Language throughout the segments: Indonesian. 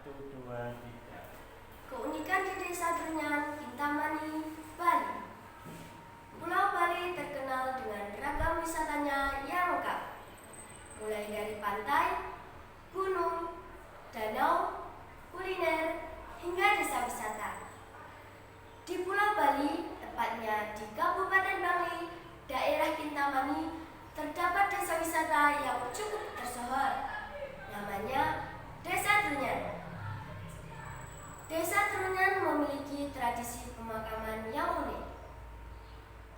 1, 2, 3. Keunikan di Desa Drunyan, Kintamani, Bali. Pulau Bali terkenal dengan ragam wisatanya yang lengkap, mulai dari pantai, gunung, danau, kuliner, hingga desa wisata. Di Pulau Bali, tepatnya di Kabupaten Bangli, daerah Kintamani, terdapat desa wisata yang cukup tersohor, namanya Desa Drunyan. Desa Drunyan memiliki tradisi pemakaman yang unik.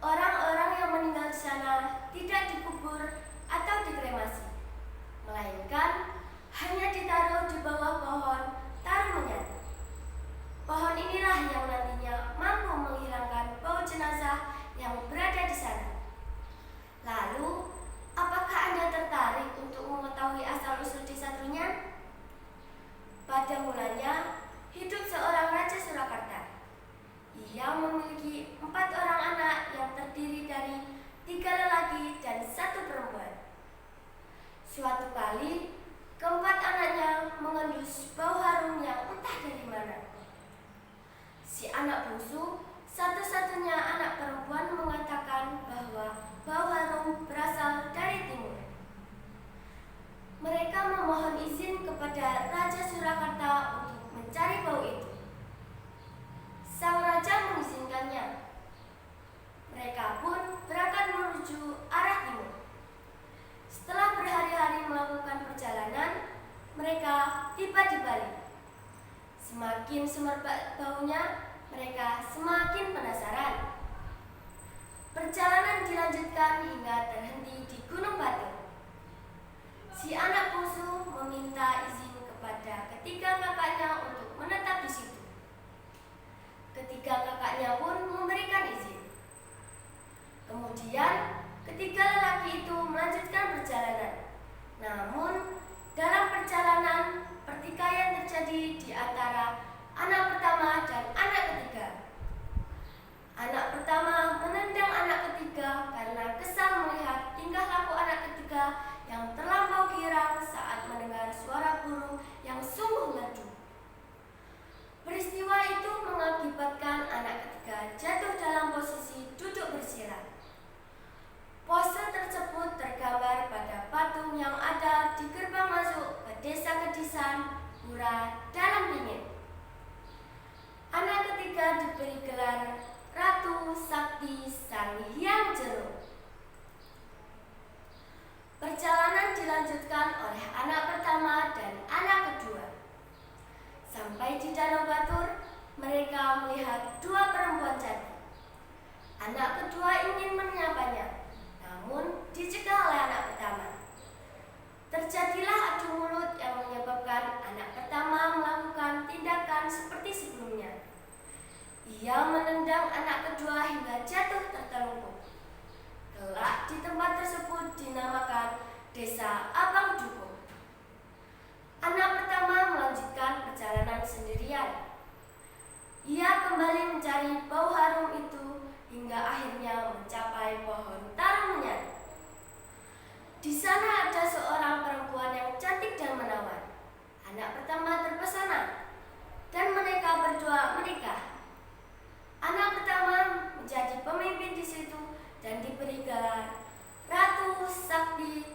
Orang-orang yang meninggal di sana tidak dikubur atau dikremasi, melainkan hanya ditaruh di bawah pohon tarumenyan. Pohon inilah yang nantinya mampu menghilangkan bau jenazah yang berada di sana. Lalu, apakah Anda tertarik untuk mengetahui asal-usul Desa Drunyan? Pada mulanya, hidup seorang Raja Surakarta. Ia memiliki 4 orang anak yang terdiri dari 3 lelaki dan 1 perempuan. Suatu kali, keempat anaknya mengendus bau harum yang entah dari mana. Si anak bungsu, satu-satunya anak perempuan, mengatakan bahwa bau harum berasal dari timur. Mereka memohon izin kepada Raja Surakarta untuk mencari bau itu. Sang raja mengizinkannya. Mereka pun berangkat menuju arah timur. Setelah berhari-hari melakukan perjalanan, mereka tiba di Bali. Semakin semerbak baunya, mereka semakin penasaran. Perjalanan dilanjutkan hingga terhenti di Gunung Batu. Si anak bungsu meminta izin kepada ketiga kakaknya untuk menetap di situ. Ketiga kakaknya pun memberikan izin. Kemudian, ketiga lelaki itu melanjutkan perjalanan. Namun, dalam perjalanan, pertikaian terjadi di antara anak pertama dan anak ketiga. Anak pertama menendang anak ketiga karena kesal melihat tingkah laku anak ketiga yang terlampau girang saat mendengar suara burung yang sungguh merdu. Peristiwa itu mengakibatkan anak ketiga jatuh dalam posisi duduk bersila. Pose tersebut tergambar pada patung yang ada di gerbang masuk ke Desa Kedisan, Pura Dalam Dingin. Anak ketiga diberi gelar Ratu Sakti Sang Hyang Jero. Perjalanan dilanjutkan oleh anak pertama dan anak kedua. Sampai di Danau Batur, mereka melihat 2 perempuan cantik. Anak kedua ingin menyapanya, namun dicegah oleh anak pertama. Terjadilah adu mulut yang menyebabkan anak pertama melakukan tindakan seperti sebelumnya. Ia menendang anak kedua hingga jatuh tertelungkup. Kelak di tempat tersebut dinamakan Desa Abang Dukuh. Anak pertama melanjutkan perjalanan sendirian. Ia kembali mencari bau harum itu hingga akhirnya mencapai pohon tarumenyan. Di sana ada seorang perempuan yang cantik dan menawan. Anak pertama terpesona dan mereka berdua menikah. Anak pertama menjadi pemimpin di situ dan diberi gelar Ratu Sakti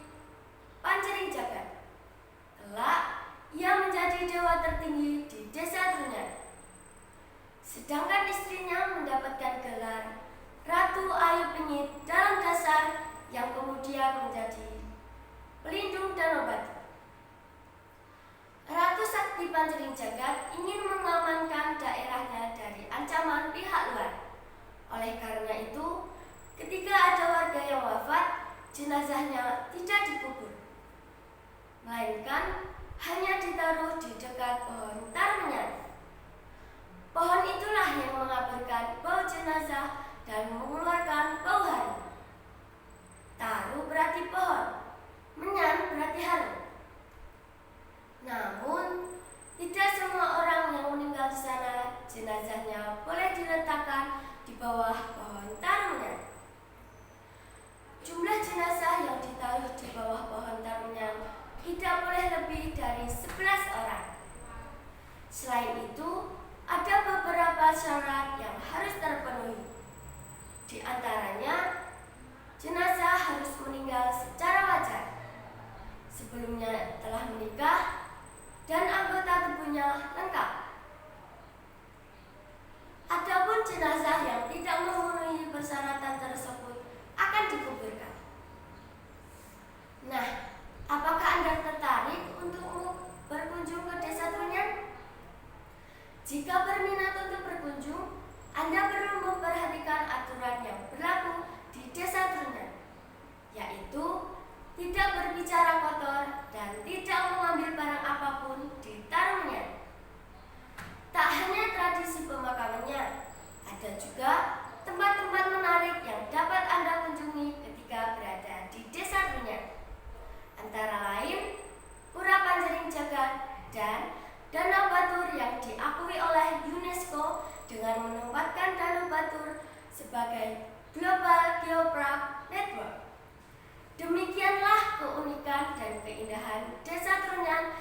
Pancering Jagat. Kelak, ia menjadi dewa tertinggi di Desa Drunyan. Sedangkan istrinya mendapatkan gelar Ratu Ayu Pengit Dalam Dasar yang kemudian menjadi pelindung Danau Batu. Ratu Sakti Pancering Jagat ingin mengamankan daerahnya dari ancaman pihak luar. Oleh karena itu, ketika ada warga yang wafat, jenazahnya tidak dikubur, melainkan hanya ditaruh di dekat pohon tarumenyan. Pohon itulah yang mengaburkan bau jenazah dan mengeluarkan bau harum. Taru berarti pohon, menyan berarti harum. Namun, tidak semua orang yang meninggal di sana jenazahnya boleh diletakkan di bawah pohon tarumenyan. Jumlah jenazah yang ditaruh di bawah pohon tarumenyan tidak boleh lebih dari 11 orang. Selain itu, ada beberapa syarat yang harus terpenuhi. Di antaranya, jenazah harus meninggal secara wajar, sebelumnya telah menikah, dan anggota tubuhnya lengkap. Adapun jenazah yang tidak memenuhi persyaratan tersebut akan dikuburkan. Nah, apakah Anda tertarik untuk berkunjung ke Desa Trunyan? Jika berminat untuk berkunjung, Anda perlu memperhatikan aturan yang berlaku di Desa Trunyan, yaitu tidak berbicara kotor dan tidak mengambil barang apapun di Trunyan. Tak hanya tradisi pemakamannya, ada juga tempat-tempat menarik yang dapat Anda kunjungi ketika berada di Desa Trunyan. Antara lain, Pura Panjering Jagan dan Danau Batur yang diakui oleh UNESCO dengan menempatkan Danau Batur sebagai Global Geopark Network. Demikianlah keunikan dan keindahan Desa Trunyan